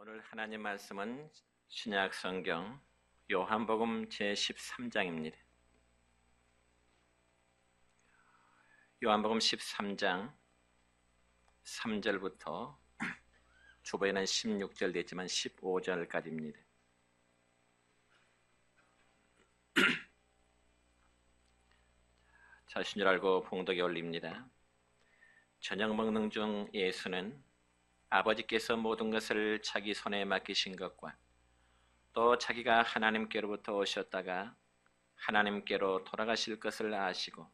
오늘 하나님 말씀은 신약 성경 요한복음 제13장입니다. 요한복음 13장 3절부터 주보에는 16절 되지만 15절까지입니다. 자신 줄 알고 봉독에 올립니다. 저녁 먹는 중 예수는 아버지께서 모든 것을 자기 손에 맡기신 것과 또 자기가 하나님께로부터 오셨다가 하나님께로 돌아가실 것을 아시고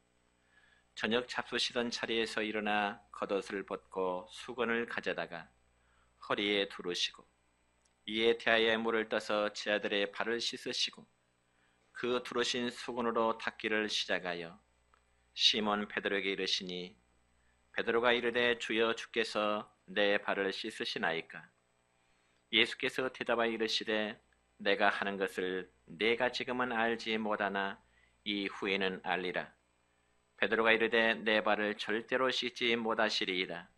저녁 잡수시던 자리에서 일어나 겉옷을 벗고 수건을 가져다가 허리에 두르시고 이에 태아에 물을 떠서 제 아들의 발을 씻으시고 그 두르신 수건으로 닦기를 시작하여 시몬 베드로에게 이르시니 베드로가 이르되 주여 주께서 내 발을 씻으시나이까? 예수께서 대답하여 이르시되 내가 하는 것을 내가 지금은 알지 못하나 이후에는 알리라. 베드로가 이르되 내 발을 절대로 씻지 못하시리이다.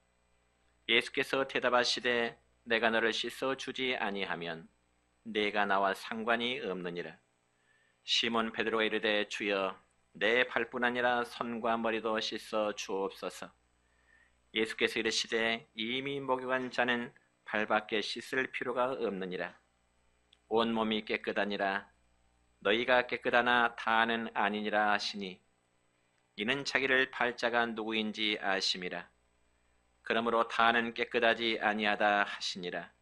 예수께서 대답하시되 내가 너를 씻어 주지 아니하면 내가 나와 상관이 없느니라. 시몬 베드로가 이르되 주여 내 발뿐 아니라 손과 머리도 씻어 주옵소서. 예수께서 이르시되 이미 목욕한 자는 발밖에 씻을 필요가 없느니라. 온 몸이 깨끗하니라. 너희가 깨끗하나 다는 아니니라 하시니 이는 자기를 팔자가 누구인지 아심이라. 그러므로 다는 깨끗하지 아니하다 하시니라.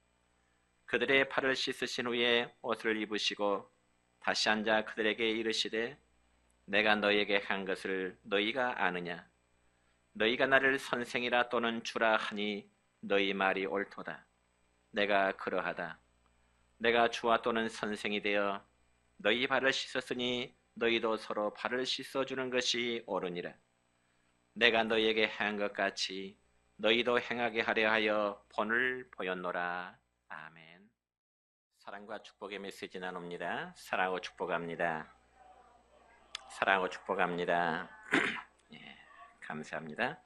그들의 발을 씻으신 후에 옷을 입으시고 다시 앉아 그들에게 이르시되 내가 너희에게 한 것을 너희가 아느냐? 너희가 나를 선생이라 또는 주라 하니 너희 말이 옳도다. 내가 그러하다. 내가 주와 또는 선생이 되어 너희 발을 씻었으니 너희도 서로 발을 씻어주는 것이 옳으니라. 내가 너희에게 행한 것 같이 너희도 행하게 하려 하여 본을 보였노라. 아멘. 사랑과 축복의 메시지 나눕니다. 사랑하고 축복합니다. 사랑하고 축복합니다. 예, 감사합니다.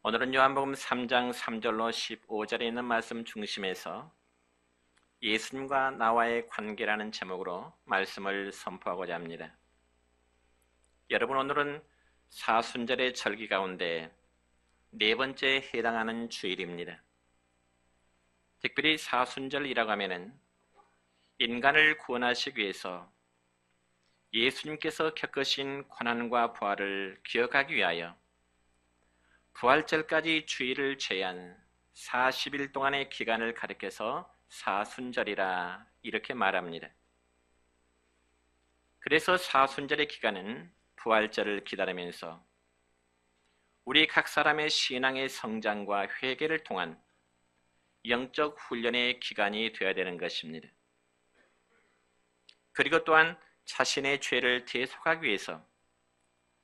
오늘은 요한복음 3장 3절로 15절에 있는 말씀 중심에서 예수님과 나와의 관계라는 제목으로 말씀을 선포하고자 합니다. 여러분, 오늘은 사순절의 절기 가운데 네 번째에 해당하는 주일입니다. 특별히 사순절이라고 하면은 인간을 구원하시기 위해서 예수님께서 겪으신 고난과 부활을 기억하기 위하여 부활절까지 주일을 제한 40일 동안의 기간을 가리켜서 사순절이라 이렇게 말합니다. 그래서 사순절의 기간은 부활절을 기다리면서 우리 각 사람의 신앙의 성장과 회개를 통한 영적 훈련의 기간이 되어야 되는 것입니다. 그리고 또한 자신의 죄를 대속하기 위해서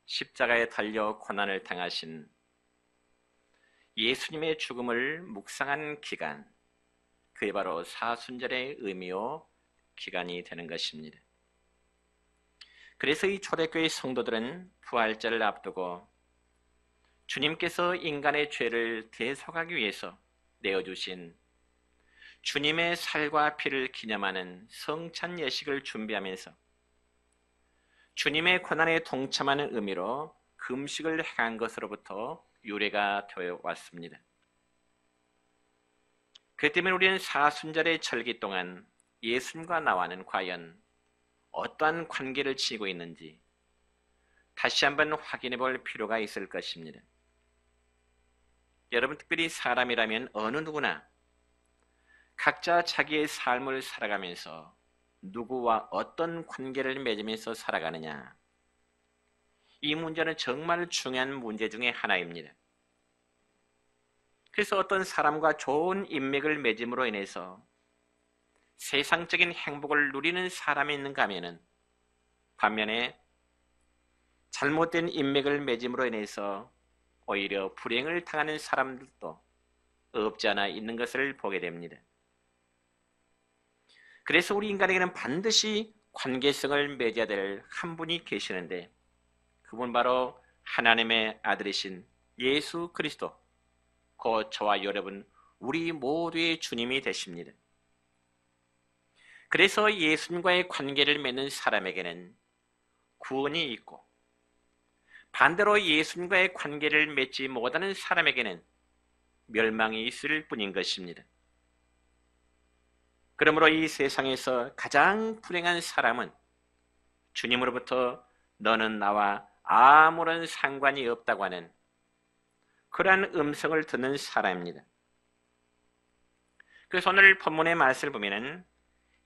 십자가에 달려 고난을 당하신 예수님의 죽음을 묵상하는 기간, 그게 바로 사순절의 의미요 기간이 되는 것입니다. 그래서 이 초대교회 성도들은 부활절을 앞두고 주님께서 인간의 죄를 대속하기 위해서 내어주신 주님의 살과 피를 기념하는 성찬 예식을 준비하면서 주님의 고난에 동참하는 의미로 금식을 행한 것으로부터 유래가 되어 왔습니다. 그 때문에 우리는 사순절의 절기 동안 예수님과 나와는 과연 어떠한 관계를 지니고 있는지 다시 한번 확인해 볼 필요가 있을 것입니다. 여러분, 특별히 사람이라면 어느 누구나 각자 자기의 삶을 살아가면서 누구와 어떤 관계를 맺으면서 살아가느냐, 이 문제는 정말 중요한 문제 중에 하나입니다. 그래서 어떤 사람과 좋은 인맥을 맺음으로 인해서 세상적인 행복을 누리는 사람이 있는가 하면은 반면에 잘못된 인맥을 맺음으로 인해서 오히려 불행을 당하는 사람들도 없지 않아 있는 것을 보게 됩니다. 그래서 우리 인간에게는 반드시 관계성을 맺어야 될 한 분이 계시는데 그분 바로 하나님의 아들이신 예수 그리스도, 곧 저와 여러분 우리 모두의 주님이 되십니다. 그래서 예수님과의 관계를 맺는 사람에게는 구원이 있고, 반대로 예수님과의 관계를 맺지 못하는 사람에게는 멸망이 있을 뿐인 것입니다. 그러므로 이 세상에서 가장 불행한 사람은 주님으로부터 너는 나와 아무런 상관이 없다고 하는 그러한 음성을 듣는 사람입니다. 그래서 오늘 본문의 말씀을 보면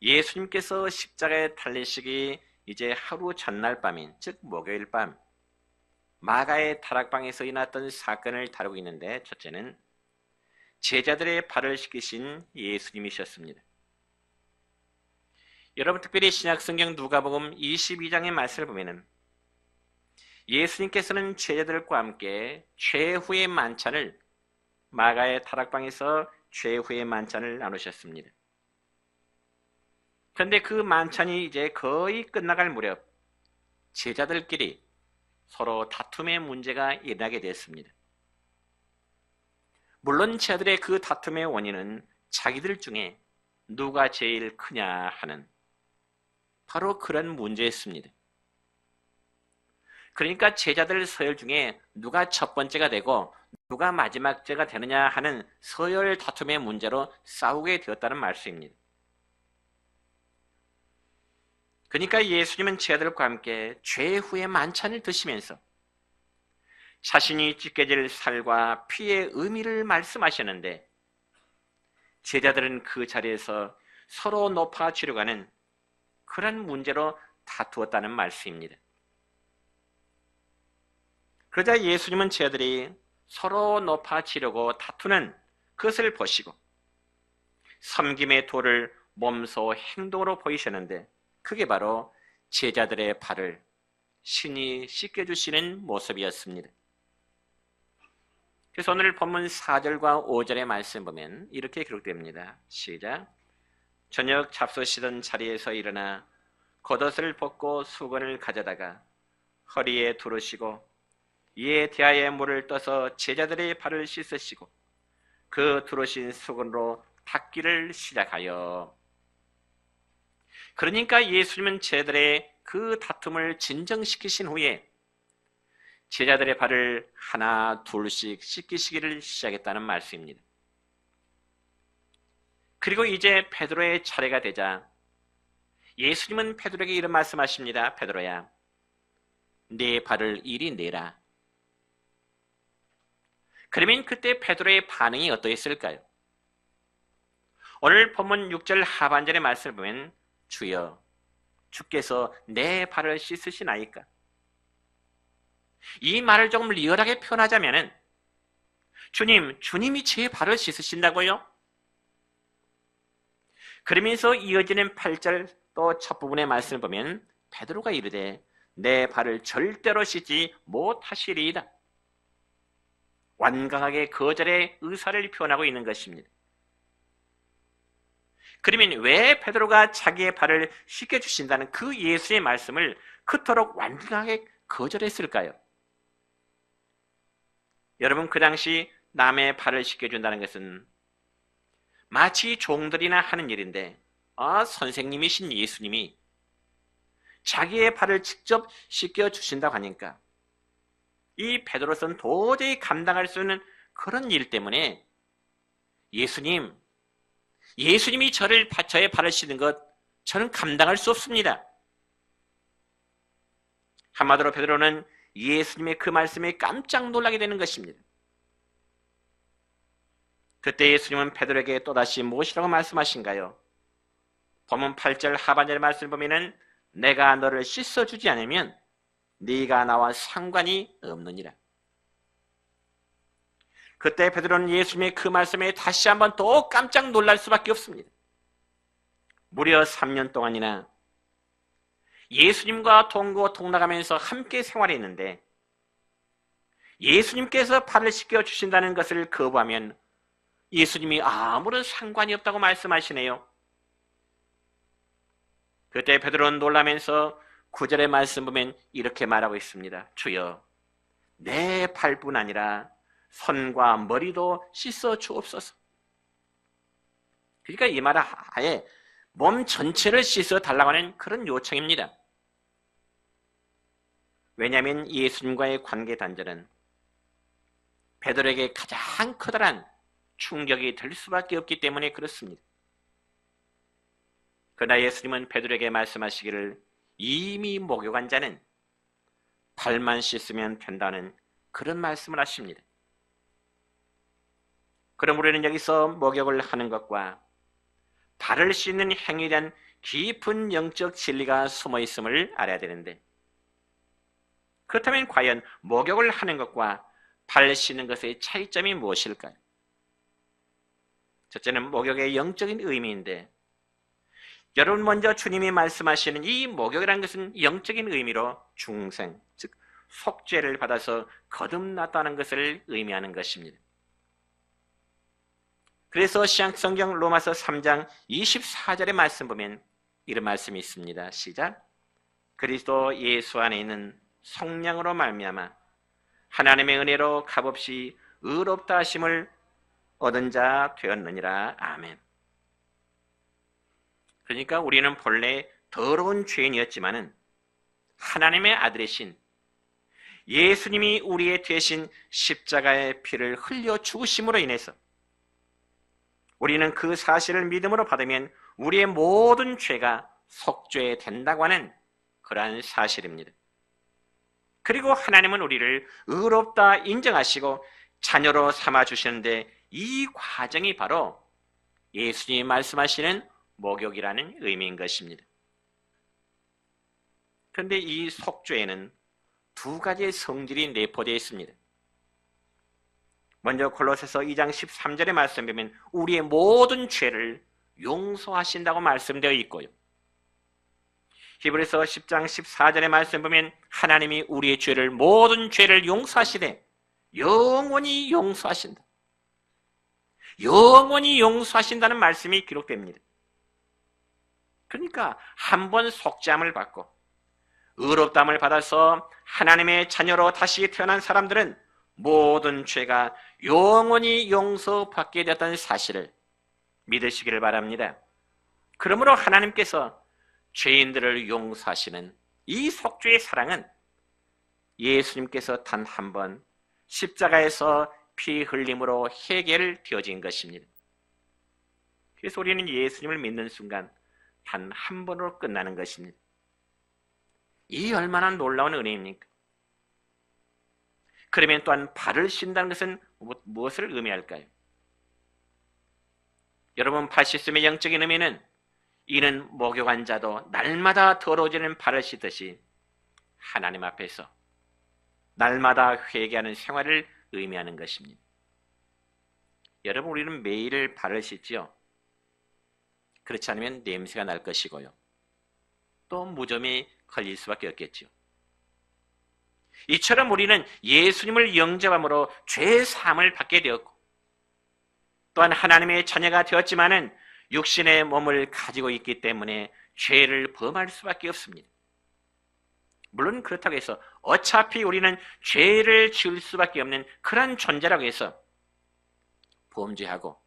예수님께서 십자가에 달리시기 이제 하루 전날 밤인, 즉 목요일 밤 마가의 다락방에서 일어났던 사건을 다루고 있는데, 첫째는 제자들의 발을 씻기신 예수님이셨습니다. 여러분, 특별히 신약성경 누가복음 22장의 말씀을 보면 예수님께서는 제자들과 함께 최후의 만찬을, 마가의 다락방에서 최후의 만찬을 나누셨습니다. 그런데 그 만찬이 이제 거의 끝나갈 무렵 제자들끼리 서로 다툼의 문제가 일어나게 됐습니다. 물론 제자들의 그 다툼의 원인은 자기들 중에 누가 제일 크냐 하는 바로 그런 문제였습니다. 그러니까 제자들 서열 중에 누가 첫 번째가 되고 누가 마지막째가 되느냐 하는 서열 다툼의 문제로 싸우게 되었다는 말씀입니다. 그러니까 예수님은 제자들과 함께 최후의 만찬을 드시면서 자신이 찢겨질 살과 피의 의미를 말씀하셨는데, 제자들은 그 자리에서 서로 높아지려고 하는 그런 문제로 다투었다는 말씀입니다. 그러자 예수님은 제자들이 서로 높아지려고 다투는 그것을 보시고 섬김의 도를 몸소 행동으로 보이셨는데, 그게 바로 제자들의 발을 신이 씻겨주시는 모습이었습니다. 그래서 오늘 본문 4절과 5절의 말씀 보면 이렇게 기록됩니다. 시작. 저녁 잡수시던 자리에서 일어나 겉옷을 벗고 수건을 가져다가 허리에 두르시고 이에 대하에 물을 떠서 제자들의 발을 씻으시고 그 두르신 수건으로 닦기를 시작하여. 그러니까 예수님은 제자들의 그 다툼을 진정시키신 후에 제자들의 발을 하나 둘씩 씻기시기를 시작했다는 말씀입니다. 그리고 이제 베드로의 차례가 되자 예수님은 베드로에게 이런 말씀하십니다. 베드로야, 네 발을 이리 내라. 그러면 그때 베드로의 반응이 어떠했을까요? 오늘 본문 6절 하반절의 말씀을 보면 주여, 주께서 내 발을 씻으시나이까? 이 말을 조금 리얼하게 표현하자면 주님이 제 발을 씻으신다고요? 그러면서 이어지는 8절 또 첫 부분의 말씀을 보면 베드로가 이르되 내 발을 절대로 씻지 못하시리이다. 완강하게 거절의 의사를 표현하고 있는 것입니다. 그러면 왜 베드로가 자기의 발을 씻겨주신다는 그 예수의 말씀을 그토록 완강하게 거절했을까요? 여러분, 그 당시 남의 발을 씻겨준다는 것은 마치 종들이나 하는 일인데, 선생님이신 예수님이 자기의 발을 직접 씻겨주신다고 하니까 이 베드로는 도저히 감당할 수 없는 그런 일 때문에 예수님이 저의 발을 씻는 것 저는 감당할 수 없습니다. 한마디로 베드로는 예수님의 그 말씀에 깜짝 놀라게 되는 것입니다. 그때 예수님은 베드로에게 또다시 무엇이라고 말씀하신가요? 본문 8절 하반절 말씀을 보면 내가 너를 씻어주지 않으면 네가 나와 상관이 없느니라. 그때 베드로는 예수님의 그 말씀에 다시 한번 또 깜짝 놀랄 수밖에 없습니다. 무려 3년 동안이나 예수님과 동거동락하면서 함께 생활했는데 예수님께서 발을 씻겨주신다는 것을 거부하면 예수님이 아무런 상관이 없다고 말씀하시네요. 그때 베드로는 놀라면서 9절의 말씀 보면 이렇게 말하고 있습니다. 주여, 내 발뿐 아니라 손과 머리도 씻어 주옵소서. 그러니까 이 말은 아예 몸 전체를 씻어 달라고 하는 그런 요청입니다. 왜냐하면 예수님과의 관계 단절은 베드로에게 가장 커다란 충격이 될 수밖에 없기 때문에 그렇습니다. 그러나 예수님은 베드로에게 말씀하시기를 이미 목욕한 자는 발만 씻으면 된다는 그런 말씀을 하십니다. 그럼 우리는 여기서 목욕을 하는 것과 발을 씻는 행위에 대한 깊은 영적 진리가 숨어 있음을 알아야 되는데, 그렇다면 과연 목욕을 하는 것과 발 씻는 것의 차이점이 무엇일까요? 첫째는 목욕의 영적인 의미인데, 여러분 먼저 주님이 말씀하시는 이 목욕이라는 것은 영적인 의미로 중생, 즉 속죄를 받아서 거듭났다는 것을 의미하는 것입니다. 그래서 신약성경 로마서 3장 24절의 말씀 보면 이런 말씀이 있습니다. 시작. 그리스도 예수 안에 있는 성령으로 말미암아 하나님의 은혜로 값없이 의롭다 하심을 얻은 자 되었느니라. 아멘. 그러니까 우리는 본래 더러운 죄인이었지만은 하나님의 아들이신 예수님이 우리의 대신 십자가의 피를 흘려 죽으심으로 인해서 우리는 그 사실을 믿음으로 받으면 우리의 모든 죄가 속죄된다고 하는 그러한 사실입니다. 그리고 하나님은 우리를 의롭다 인정하시고 자녀로 삼아주시는데 이 과정이 바로 예수님이 말씀하시는 목욕이라는 의미인 것입니다. 그런데 이 속죄에는 두 가지의 성질이 내포되어 있습니다. 먼저 골로새서 2장 13절의 말씀 보면 우리의 모든 죄를 용서하신다고 말씀되어 있고요. 히브리서 10장 14절의 말씀 보면 하나님이 우리의 죄를 모든 죄를 용서하시되 영원히 용서하신다. 영원히 용서하신다는 말씀이 기록됩니다. 그러니까 한 번 속죄함을 받고 의롭다함을 받아서 하나님의 자녀로 다시 태어난 사람들은 모든 죄가 영원히 용서받게 되었다는 사실을 믿으시기를 바랍니다. 그러므로 하나님께서 죄인들을 용서하시는 이 속죄의 사랑은 예수님께서 단 한 번 십자가에서 피 흘림으로 해결되어진 것입니다. 그래서 우리는 예수님을 믿는 순간 단 한 번으로 끝나는 것입니다. 이 얼마나 놀라운 은혜입니까? 그러면 또한 발을 씻는다는 것은 무엇을 의미할까요? 여러분, 발 씻음의 영적인 의미는 이는 목욕한 자도 날마다 더러워지는 발을 씻듯이 하나님 앞에서 날마다 회개하는 생활을 의미하는 것입니다. 여러분, 우리는 매일 발을 씻지요. 그렇지 않으면 냄새가 날 것이고요. 또 무좀이 걸릴 수밖에 없겠죠. 이처럼 우리는 예수님을 영접함으로 죄 사함을 받게 되었고 또한 하나님의 자녀가 되었지만은 육신의 몸을 가지고 있기 때문에 죄를 범할 수밖에 없습니다. 물론 그렇다고 해서 어차피 우리는 죄를 지을 수밖에 없는 그런 존재라고 해서 범죄하고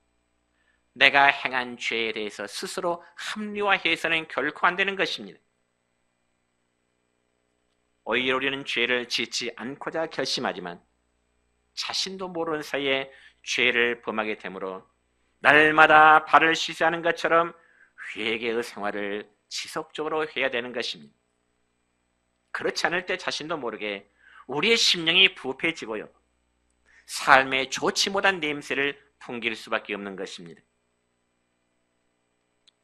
내가 행한 죄에 대해서 스스로 합리화해서는 결코 안 되는 것입니다. 오히려 우리는 죄를 짓지 않고자 결심하지만 자신도 모르는 사이에 죄를 범하게 되므로 날마다 발을 씻어야 하는 것처럼 회개의 생활을 지속적으로 해야 되는 것입니다. 그렇지 않을 때 자신도 모르게 우리의 심령이 부패해지고요. 삶에 좋지 못한 냄새를 풍길 수밖에 없는 것입니다.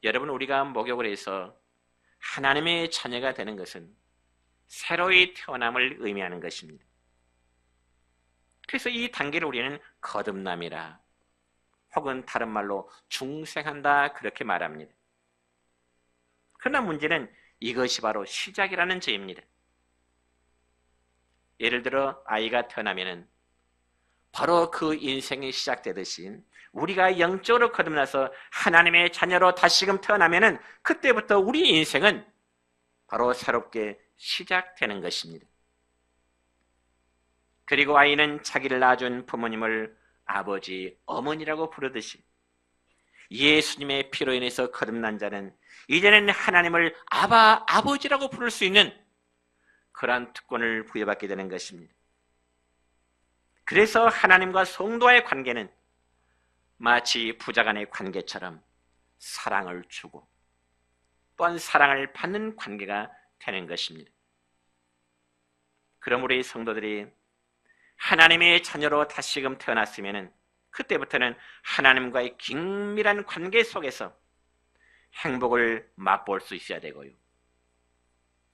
여러분, 우리가 목욕을 해서 하나님의 자녀가 되는 것은 새로이 태어남을 의미하는 것입니다. 그래서 이 단계를 우리는 거듭남이라 혹은 다른 말로 중생한다 그렇게 말합니다. 그러나 문제는 이것이 바로 시작이라는 점입니다. 예를 들어 아이가 태어나면은 바로 그 인생이 시작되듯이 우리가 영적으로 거듭나서 하나님의 자녀로 다시금 태어나면은 그때부터 우리 인생은 바로 새롭게 시작되는 것입니다. 그리고 아이는 자기를 낳아준 부모님을 아버지, 어머니라고 부르듯이 예수님의 피로 인해서 거듭난 자는 이제는 하나님을 아버지라고 부를 수 있는 그러한 특권을 부여받게 되는 것입니다. 그래서 하나님과 성도와의 관계는 마치 부자 간의 관계처럼 사랑을 주고 또한 사랑을 받는 관계가 되는 것입니다. 그럼 우리 성도들이 하나님의 자녀로 다시금 태어났으면 그때부터는 하나님과의 긴밀한 관계 속에서 행복을 맛볼 수 있어야 되고요.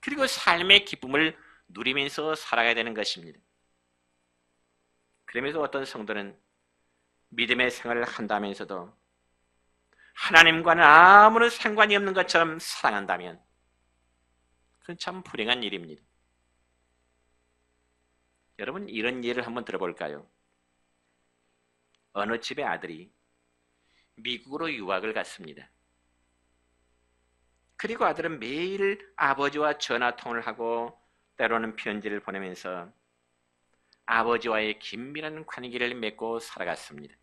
그리고 삶의 기쁨을 누리면서 살아가야 되는 것입니다. 그러면서 어떤 성도는 믿음의 생활을 한다면서도 하나님과는 아무런 상관이 없는 것처럼 사랑한다면 그건 참 불행한 일입니다. 여러분, 이런 예를 한번 들어볼까요? 어느 집의 아들이 미국으로 유학을 갔습니다. 그리고 아들은 매일 아버지와 전화통화를 하고 때로는 편지를 보내면서 아버지와의 긴밀한 관계를 맺고 살아갔습니다.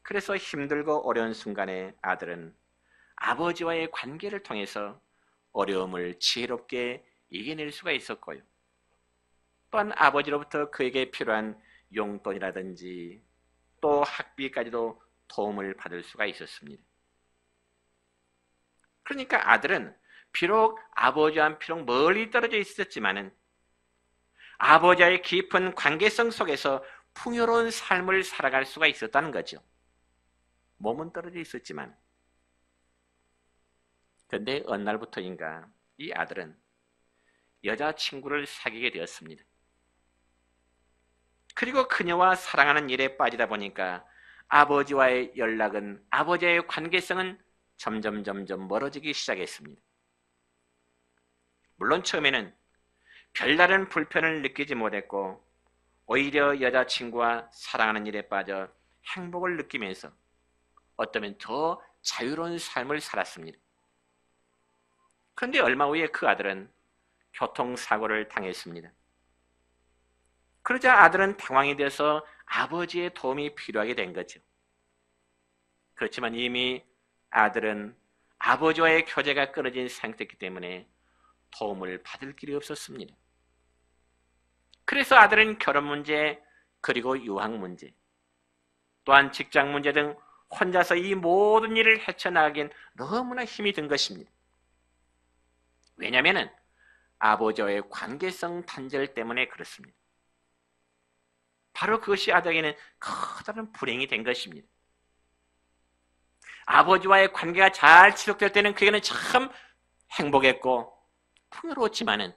그래서 힘들고 어려운 순간에 아들은 아버지와의 관계를 통해서 어려움을 지혜롭게 이겨낼 수가 있었고요. 또한 아버지로부터 그에게 필요한 용돈이라든지 또 학비까지도 도움을 받을 수가 있었습니다. 그러니까 아들은 비록 아버지와 비록 멀리 떨어져 있었지만은 아버지와의 깊은 관계성 속에서 풍요로운 삶을 살아갈 수가 있었다는 거죠. 몸은 떨어져 있었지만. 그런데 어느 날부터인가 이 아들은 여자친구를 사귀게 되었습니다. 그리고 그녀와 사랑하는 일에 빠지다 보니까 아버지와의 연락은, 아버지와의 관계성은 점점 멀어지기 시작했습니다. 물론 처음에는 별다른 불편을 느끼지 못했고 오히려 여자친구와 사랑하는 일에 빠져 행복을 느끼면서 어쩌면 더 자유로운 삶을 살았습니다. 그런데 얼마 후에 그 아들은 교통사고를 당했습니다. 그러자 아들은 당황이 돼서 아버지의 도움이 필요하게 된 거죠. 그렇지만 이미 아들은 아버지와의 교제가 끊어진 상태이기 때문에 도움을 받을 길이 없었습니다. 그래서 아들은 결혼 문제, 그리고 유학 문제, 또한 직장 문제 등 혼자서 이 모든 일을 헤쳐나가기엔 너무나 힘이 든 것입니다. 왜냐하면 아버지와의 관계성 단절 때문에 그렇습니다. 바로 그것이 아들에게는 커다란 불행이 된 것입니다. 아버지와의 관계가 잘 지속될 때는 그에게는 참 행복했고 풍요로웠지만은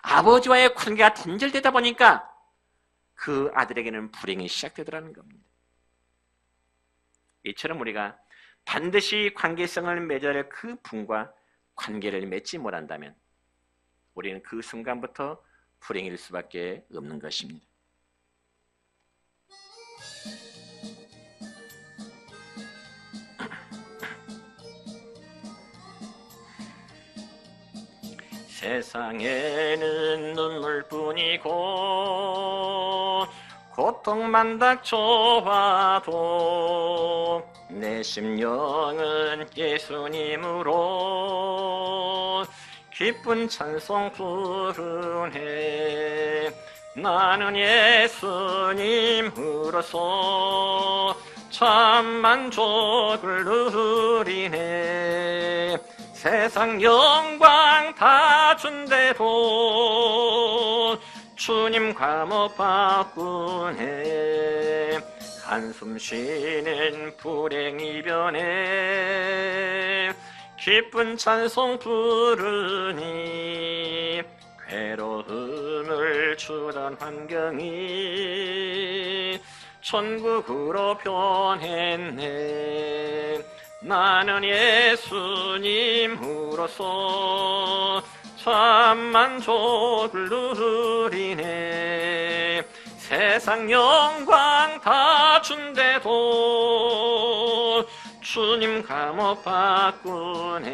아버지와의 관계가 단절되다 보니까 그 아들에게는 불행이 시작되더라는 겁니다. 이처럼 우리가 반드시 관계성을 맺어야 할 그 분과 관계를 맺지 못한다면 우리는 그 순간부터 불행일 수밖에 없는 것입니다. 세상에는 눈물뿐이고 고통만 닥쳐와도 내 심령은 예수님으로 기쁜 찬송 부르네. 나는 예수님으로서 참 만족을 누리네. 세상 영광 다 준대도 주님 감옥 바꾸네. 한숨 쉬는 불행 이변에 기쁜 찬송 부르니 괴로움을 주던 환경이 천국으로 변했네. 나는 예수님으로서 참 만족을 누리네. 세상 영광 다 준대도 주님 감옥 바꾸네.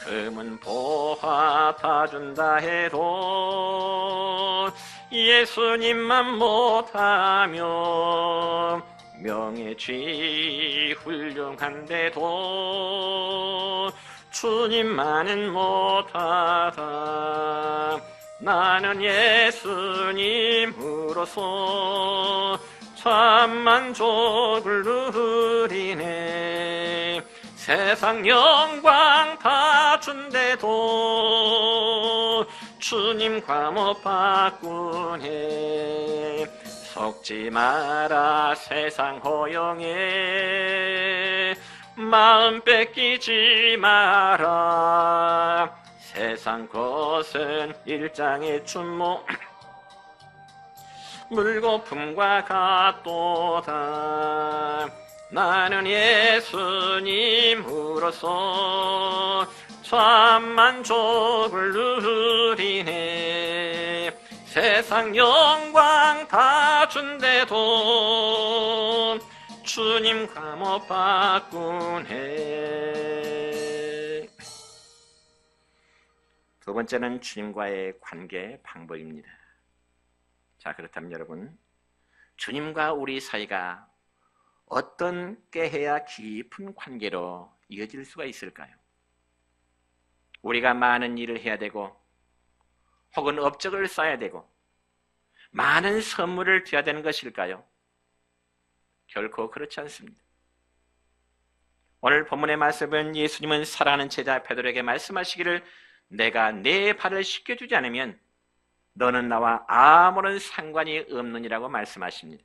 금은 보화 다 준다 해도 예수님만 못하며 명예쥐 훌륭한데도 주님만은 못하다. 나는 예수님으로서 참 만족을 누리네. 세상 영광 다 준대도 주님과 못 바꾸네. 속지 마라 세상 허영에 마음 뺏기지 마라. 세상 것은 일장의 춘모 물거품과 같도다. 나는 예수님으로서 참 만족을 누리네. 세상 영광 다 준대도 주님과 못 바꾸네. 두 번째는 주님과의 관계 방법입니다. 자, 그렇다면 여러분, 주님과 우리 사이가 어떻게 해야 깊은 관계로 이어질 수가 있을까요? 우리가 많은 일을 해야 되고 혹은 업적을 쌓아야 되고 많은 선물을 줘야 되는 것일까요? 결코 그렇지 않습니다. 오늘 본문의 말씀은 예수님은 사랑하는 제자 베드로에게 말씀하시기를 내가 내 발을 씻겨주지 않으면 너는 나와 아무런 상관이 없느니라고 말씀하십니다.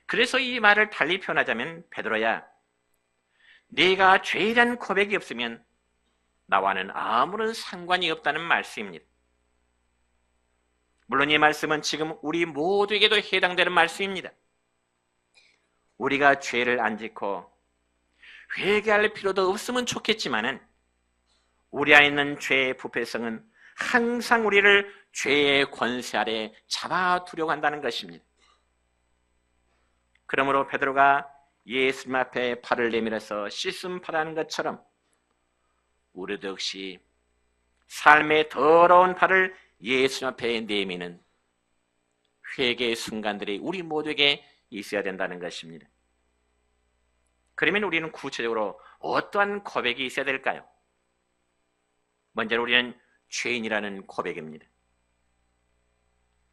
그래서 이 말을 달리 표현하자면 베드로야, 네가 죄란 고백이 없으면 나와는 아무런 상관이 없다는 말씀입니다. 물론 이 말씀은 지금 우리 모두에게도 해당되는 말씀입니다. 우리가 죄를 안 짓고 회개할 필요도 없으면 좋겠지만은 우리 안에 있는 죄의 부패성은 항상 우리를 죄의 권세 아래 잡아두려고 한다는 것입니다. 그러므로 베드로가 예수님 앞에 발을 내밀어서 씻음 바라는 것처럼 우리도 역시 삶의 더러운 발을 예수님 앞에 내미는 회개의 순간들이 우리 모두에게 있어야 된다는 것입니다. 그러면 우리는 구체적으로 어떠한 고백이 있어야 될까요? 먼저 우리는 죄인이라는 고백입니다.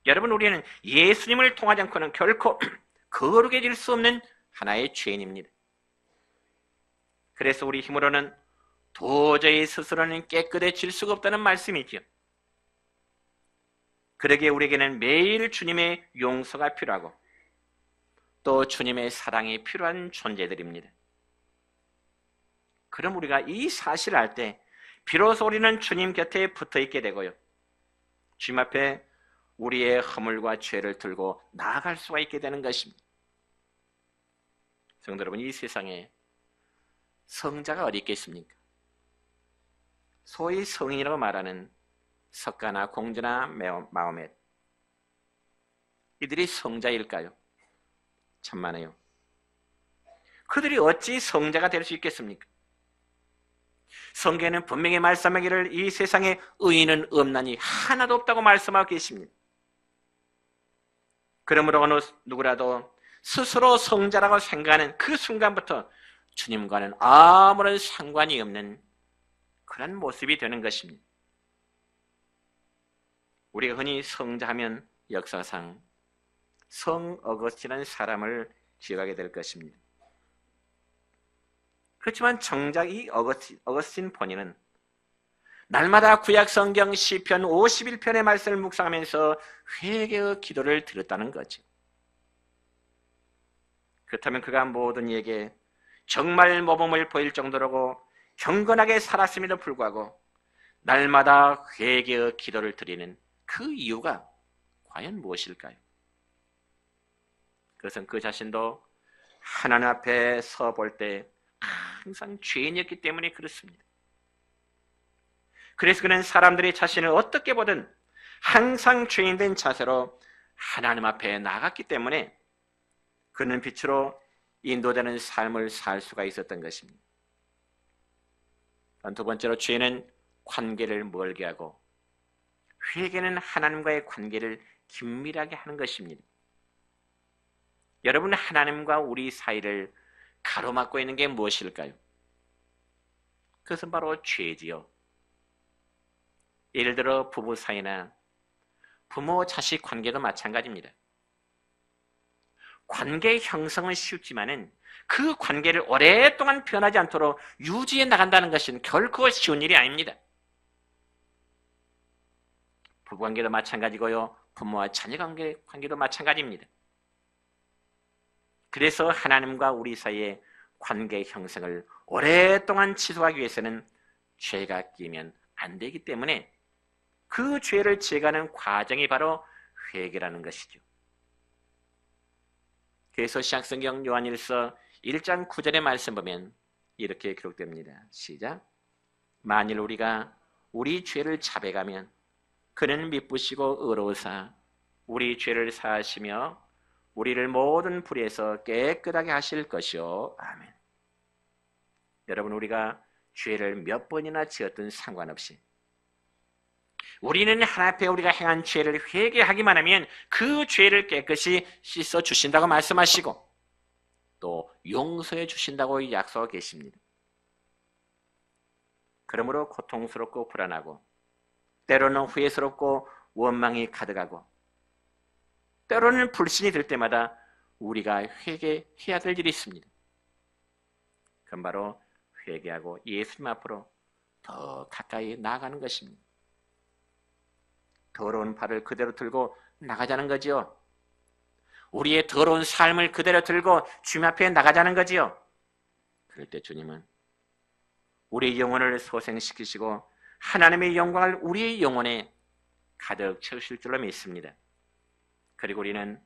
여러분, 우리는 예수님을 통하지 않고는 결코 거룩해질 수 없는 하나의 죄인입니다. 그래서 우리 힘으로는 도저히 스스로는 깨끗해질 수가 없다는 말씀이죠. 그러기에 우리에게는 매일 주님의 용서가 필요하고 또 주님의 사랑이 필요한 존재들입니다. 그럼 우리가 이 사실을 알 때 비로소 우리는 주님 곁에 붙어 있게 되고요, 주님 앞에 우리의 허물과 죄를 들고 나아갈 수가 있게 되는 것입니다. 성도 여러분, 이 세상에 성자가 어디 있겠습니까? 소위 성인이라고 말하는 석가나 공주나 마호멧, 이들이 성자일까요? 천만에요. 그들이 어찌 성자가 될 수 있겠습니까? 성경에는 분명히 말씀하기를 이 세상에 의인은 없나니 하나도 없다고 말씀하고 계십니다. 그러므로 어느 누구라도 스스로 성자라고 생각하는 그 순간부터 주님과는 아무런 상관이 없는 그런 모습이 되는 것입니다. 우리가 흔히 성자하면 역사상 성 어거스틴이라는 사람을 기억하게 될 것입니다. 그렇지만 정작 이 어거스틴 본인은 날마다 구약 성경 시편 51편의 말씀을 묵상하면서 회개의 기도를 드렸다는 거죠. 그렇다면 그가 모든 이에게 정말 모범을 보일 정도로 경건하게 살았음에도 불구하고 날마다 회개의 기도를 드리는 그 이유가 과연 무엇일까요? 그것은 그 자신도 하나님 앞에 서 볼 때 항상 죄인이었기 때문에 그렇습니다. 그래서 그는 사람들이 자신을 어떻게 보든 항상 죄인된 자세로 하나님 앞에 나갔기 때문에 그는 빛으로 인도되는 삶을 살 수가 있었던 것입니다. 두 번째로 죄는 관계를 멀게 하고 회개는 하나님과의 관계를 긴밀하게 하는 것입니다. 여러분, 하나님과 우리 사이를 가로막고 있는 게 무엇일까요? 그것은 바로 죄지요. 예를 들어 부부 사이나 부모 자식 관계도 마찬가지입니다. 관계 형성은 쉽지만은 그 관계를 오랫동안 변하지 않도록 유지해 나간다는 것은 결코 쉬운 일이 아닙니다. 부부관계도 마찬가지고요, 부모와 자녀 관계도 마찬가지입니다. 그래서 하나님과 우리 사이의 관계 형성을 오랫동안 지속하기 위해서는 죄가 끼면 안 되기 때문에 그 죄를 제거하는 과정이 바로 회개라는 것이죠. 그래서 신약성경 요한일서 1장 9절의 말씀 보면 이렇게 기록됩니다. 시작. 만일 우리가 우리 죄를 자백하면 그는 미쁘시고 의로우사 우리 죄를 사하시며 우리를 모든 불의에서 깨끗하게 하실 것이요. 아멘. 여러분, 우리가 죄를 몇 번이나 지었든 상관없이 우리는 하나님 앞에 우리가 행한 죄를 회개하기만 하면 그 죄를 깨끗이 씻어 주신다고 말씀하시고 또 용서해 주신다고 약속하고 계십니다. 그러므로 고통스럽고 불안하고 때로는 후회스럽고 원망이 가득하고 때로는 불신이 들 때마다 우리가 회개해야 될 일이 있습니다. 그건 바로 회개하고 예수님 앞으로 더 가까이 나아가는 것입니다. 더러운 발을 그대로 들고 나가자는 거지요. 우리의 더러운 삶을 그대로 들고 주님 앞에 나가자는 거지요. 그럴 때 주님은 우리의 영혼을 소생시키시고 하나님의 영광을 우리의 영혼에 가득 채우실 줄로 믿습니다. 그리고 우리는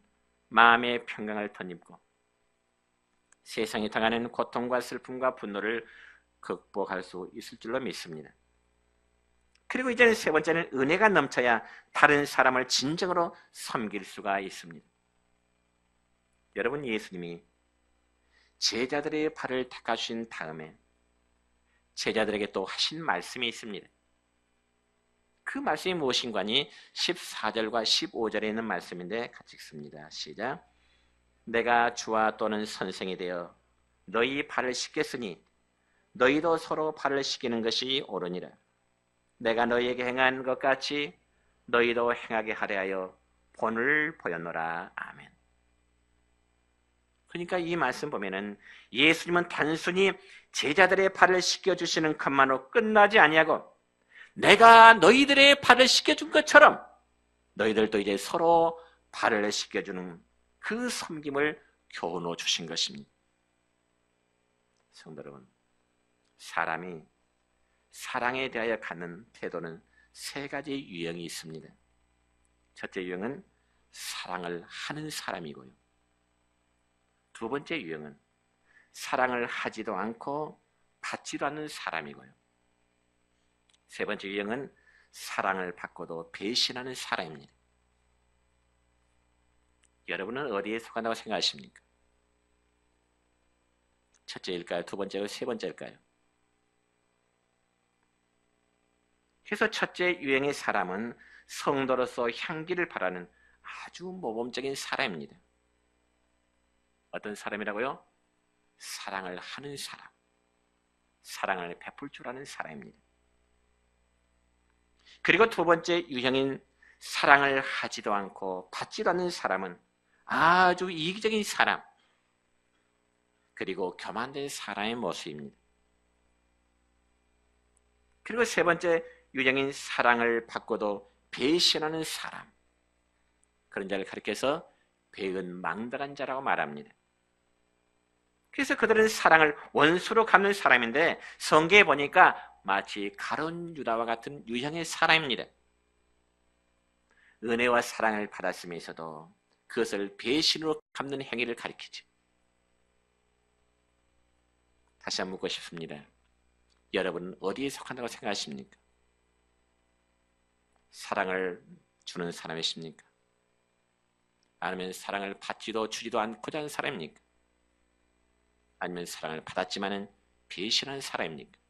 마음의 평강을 덧입고 세상이 당하는 고통과 슬픔과 분노를 극복할 수 있을 줄로 믿습니다. 그리고 이제는 세 번째는 은혜가 넘쳐야 다른 사람을 진정으로 섬길 수가 있습니다. 여러분, 예수님이 제자들의 발을 닦아주신 다음에 제자들에게 또 하신 말씀이 있습니다. 그 말씀이 무엇인가니 14절과 15절에 있는 말씀인데 같이 읽습니다. 시작. 내가 주와 또는 선생이 되어 너희 발을 씻겠으니 너희도 서로 발을 씻기는 것이 옳으니라. 내가 너희에게 행한 것 같이 너희도 행하게 하려 하여 본을 보였노라. 아멘. 그러니까 이 말씀 보면은 예수님은 단순히 제자들의 발을 씻겨주시는 것만으로 끝나지 아니하고 내가 너희들의 발을 씻겨준 것처럼 너희들도 이제 서로 발을 씻겨주는 그 섬김을 교훈해 주신 것입니다. 성도 여러분, 사람이 사랑에 대하여 갖는 태도는 세 가지 유형이 있습니다. 첫째 유형은 사랑을 하는 사람이고요. 두 번째 유형은 사랑을 하지도 않고 받지도 않는 사람이고요. 세 번째 유형은 사랑을 받고도 배신하는 사람입니다. 여러분은 어디에 속한다고 생각하십니까? 첫째일까요? 두 번째일까요? 세 번째일까요? 그래서 첫째 유형의 사람은 성도로서 향기를 바라는 아주 모범적인 사람입니다. 어떤 사람이라고요? 사랑을 하는 사람, 사랑을 베풀 줄 아는 사람입니다. 그리고 두 번째 유형인 사랑을 하지도 않고 받지도 않는 사람은 아주 이기적인 사람, 그리고 교만된 사람의 모습입니다. 그리고 세 번째 유형인 사랑을 받고도 배신하는 사람, 그런 자를 가리켜서 배은망덕한 자라고 말합니다. 그래서 그들은 사랑을 원수로 갚는 사람인데 성경에 보니까 마치 가룟 유다와 같은 유형의 사람입니다. 은혜와 사랑을 받았으면서도 그것을 배신으로 갚는 행위를 가리키죠. 다시 한번 묻고 싶습니다. 여러분은 어디에 속한다고 생각하십니까? 사랑을 주는 사람이십니까? 아니면 사랑을 받지도 주지도 않고자 하는 사람입니까? 아니면 사랑을 받았지만은 배신한 사람입니까?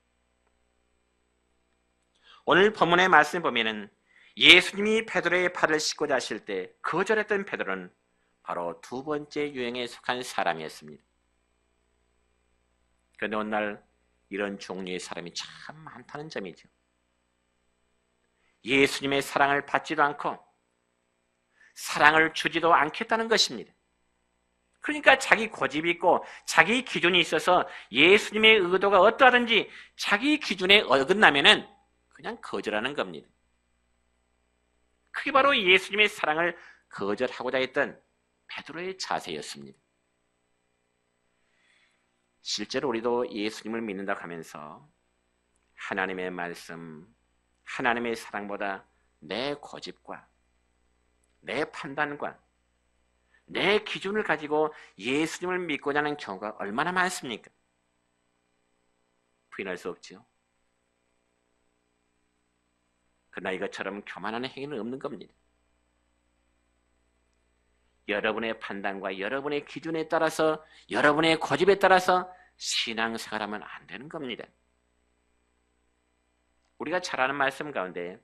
오늘 본문의 말씀 보면은 예수님이 베드로의 발을 씻고자 하실 때 거절했던 베드로는 바로 두 번째 유행에 속한 사람이었습니다. 그런데 어느 날 이런 종류의 사람이 참 많다는 점이죠. 예수님의 사랑을 받지도 않고 사랑을 주지도 않겠다는 것입니다. 그러니까 자기 고집이 있고 자기 기준이 있어서 예수님의 의도가 어떠하든지 자기 기준에 어긋나면은 그냥 거절하는 겁니다. 그게 바로 예수님의 사랑을 거절하고자 했던 베드로의 자세였습니다. 실제로 우리도 예수님을 믿는다고 하면서 하나님의 말씀, 하나님의 사랑보다 내 고집과 내 판단과 내 기준을 가지고 예수님을 믿고자 하는 경우가 얼마나 많습니까? 부인할 수 없죠. 그러나 이것처럼 교만한 행위는 없는 겁니다. 여러분의 판단과 여러분의 기준에 따라서 여러분의 고집에 따라서 신앙생활하면 안 되는 겁니다. 우리가 잘 아는 말씀 가운데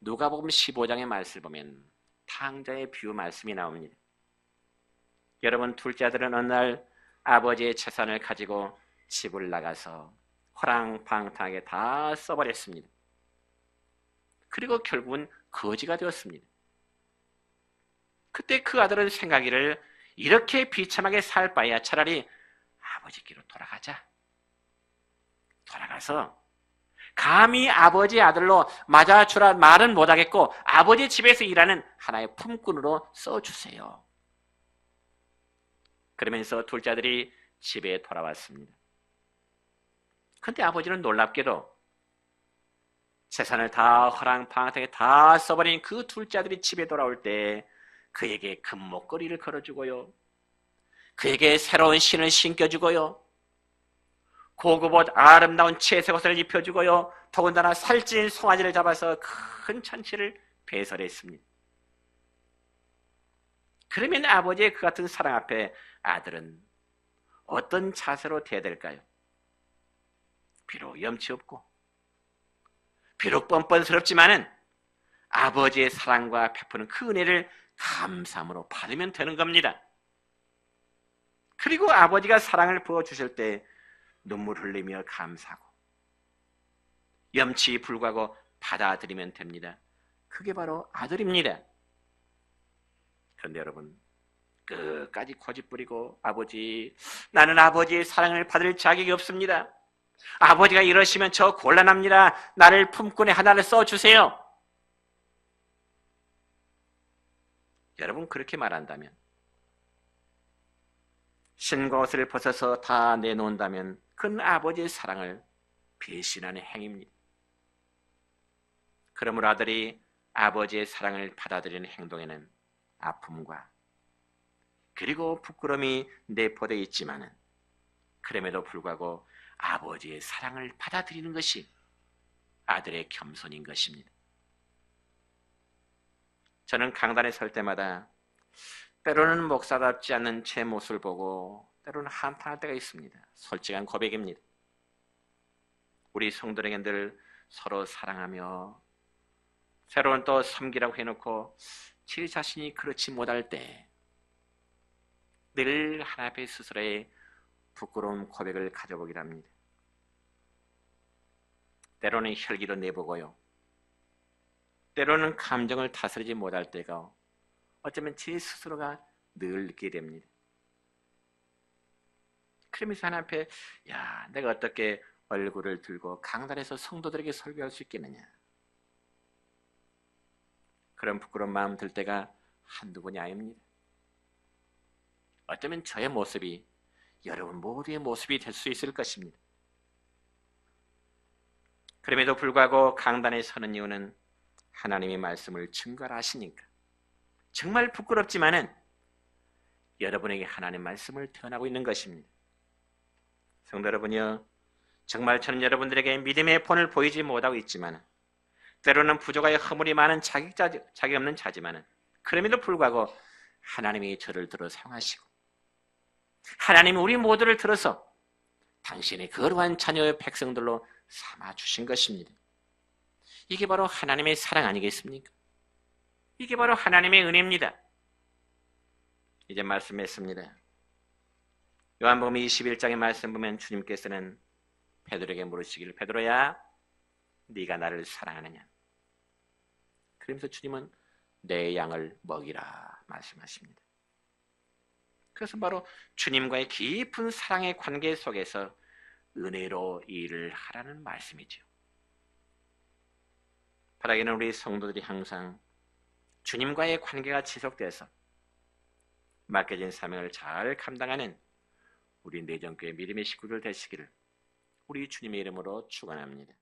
누가복음 15장의 말씀을 보면 탕자의 비유 말씀이 나옵니다. 여러분, 둘째 아들은 어느 날 아버지의 재산을 가지고 집을 나가서 호랑방탕하게 다 써버렸습니다. 그리고 결국은 거지가 되었습니다. 그때 그 아들은 생각하기를 이렇게 비참하게 살 바에야 차라리 아버지께로 돌아가자. 돌아가서 감히 아버지 아들로 맞아주라 말은 못하겠고 아버지 집에서 일하는 하나의 품꾼으로 써주세요. 그러면서 둘째 아들이 집에 돌아왔습니다. 그런데 아버지는 놀랍게도 재산을 다 허랑방탕하게 다 써버린 그 둘째 아들이 집에 돌아올 때 그에게 금목걸이를 걸어주고요. 그에게 새로운 신을 신겨주고요. 고급 옷 아름다운 채색 옷을 입혀주고요. 더군다나 살찐 송아지를 잡아서 큰 잔치를 배설했습니다. 그러면 아버지의 그 같은 사랑 앞에 아들은 어떤 자세로 대해야 될까요? 비록 염치 없고 비록 뻔뻔스럽지만은 아버지의 사랑과 베푸는 그 은혜를 감사함으로 받으면 되는 겁니다. 그리고 아버지가 사랑을 부어주실 때 눈물 흘리며 감사하고 염치 불구하고 받아들이면 됩니다. 그게 바로 아들입니다. 그런데 여러분, 끝까지 고집부리고 아버지, 나는 아버지의 사랑을 받을 자격이 없습니다. 아버지가 이러시면 저 곤란합니다. 나를 품꾼의 하나를 써주세요. 여러분, 그렇게 말한다면, 신과 옷을 벗어서 다 내놓는다면 그건 아버지의 사랑을 배신하는 행위입니다. 그러므로 아들이 아버지의 사랑을 받아들이는 행동에는 아픔과 그리고 부끄러움이 내포되어 있지만은 그럼에도 불구하고 아버지의 사랑을 받아들이는 것이 아들의 겸손인 것입니다. 저는 강단에 설 때마다 때로는 목사답지 않는 제 모습을 보고 때로는 한탄할 때가 있습니다. 솔직한 고백입니다. 우리 성도에게 늘 서로 사랑하며 새로운 또 섬기라고 해놓고 제 자신이 그렇지 못할 때 늘 하나님 앞에 스스로의 부끄러운 고백을 가져보기도 합니다. 때로는 혈기로 내보고요. 때로는 감정을 다스리지 못할 때가 어쩌면 제 스스로가 늘 느끼게 됩니다. 그러면서 하나님 앞에 내가 어떻게 얼굴을 들고 강단에서 성도들에게 설교할 수 있겠느냐. 그런 부끄러운 마음 들 때가 한두 번이 아닙니다. 어쩌면 저의 모습이 여러분 모두의 모습이 될 수 있을 것입니다. 그럼에도 불구하고 강단에 서는 이유는 하나님의 말씀을 증거를 하시니까 정말 부끄럽지만은 여러분에게 하나님의 말씀을 전하고 있는 것입니다. 성도 여러분이요, 정말 저는 여러분들에게 믿음의 본을 보이지 못하고 있지만 때로는 부족하여 허물이 많은 자격 없는 자지만은 그럼에도 불구하고 하나님이 저를 들어 사용하시고 하나님이 우리 모두를 들어서 당신의 거룩한 자녀의 백성들로 삼아주신 것입니다. 이게 바로 하나님의 사랑 아니겠습니까? 이게 바로 하나님의 은혜입니다. 이제 말씀했습니다. 요한복음 21장의 말씀 보면 주님께서는 베드로에게 물으시기를 베드로야 네가 나를 사랑하느냐. 그러면서 주님은 내 양을 먹이라 말씀하십니다. 그것은 바로 주님과의 깊은 사랑의 관계 속에서 은혜로 일을 하라는 말씀이죠. 바라기는 우리 성도들이 항상 주님과의 관계가 지속돼서 맡겨진 사명을 잘 감당하는 우리 내정교회 믿음의 식구들 되시기를 우리 주님의 이름으로 축원합니다.